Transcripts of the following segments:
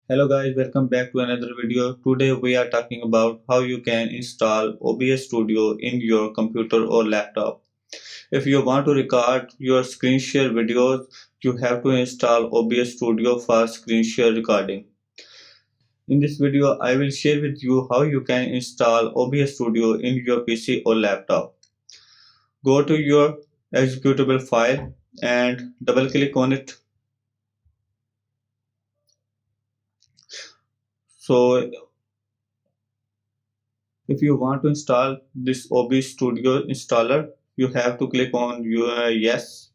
Hello guys, welcome back to another video. Today we are talking about how you can install OBS Studio in your computer or laptop. If you want to record your screen share videos, you have to install OBS Studio for screen share recording. In this video, I will share with you how you can install OBS Studio in your PC or laptop. Go to your executable file and double click on it. So if you want to install this OBS Studio installer, you have to click on your yes.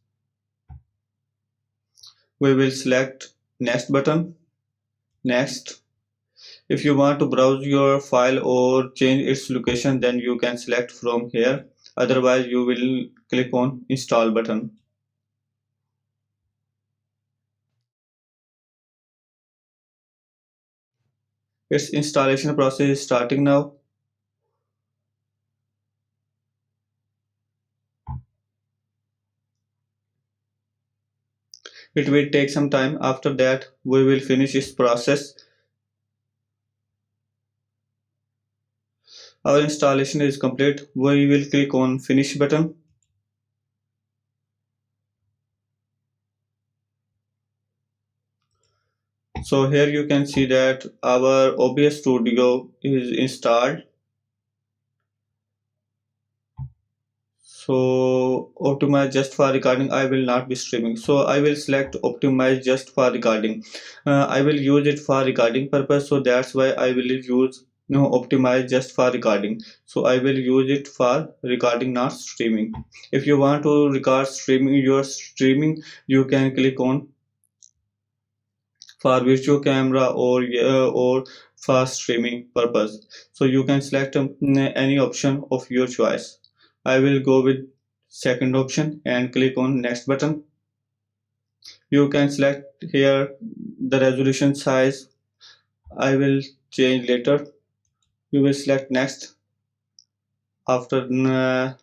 We will select next button. Next. If you want to browse your file or change its location, then you can select from here. Otherwise, you will click on install button. Its installation process is starting now. It will take some time. After that, we will finish its process. Our installation is complete. We will click on finish button. So here you can see that our OBS Studio is installed. So optimize just for recording, I will not be streaming. So I will select optimize just for recording. I will use it for recording purpose. So that's why I will use optimize just for recording. So I will use it for recording, not streaming. If you want to record streaming, your streaming, you can click on for virtual camera or for streaming purpose. So you can select any option of your choice. I will go with second option and click on next button. You can select here the resolution size. I will change later. You will select next. After the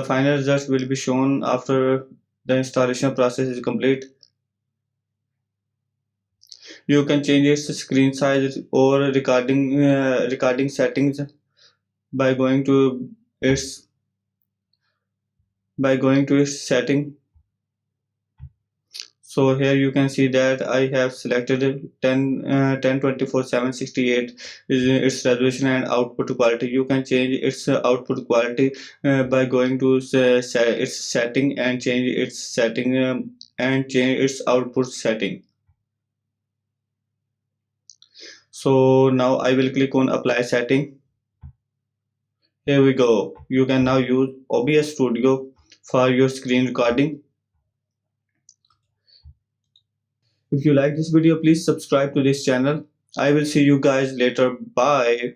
final results will be shown after the installation process is complete. You can change its screen size or recording settings by going to its setting. So here you can see that I have selected 1024 768 is its resolution and output quality. You can change its output quality by going to its setting and change its setting and change its output setting. So now I will click on apply setting. Here we go. You can now use OBS Studio for your screen recording. If you like this video, please subscribe to this channel. I will see you guys later. Bye.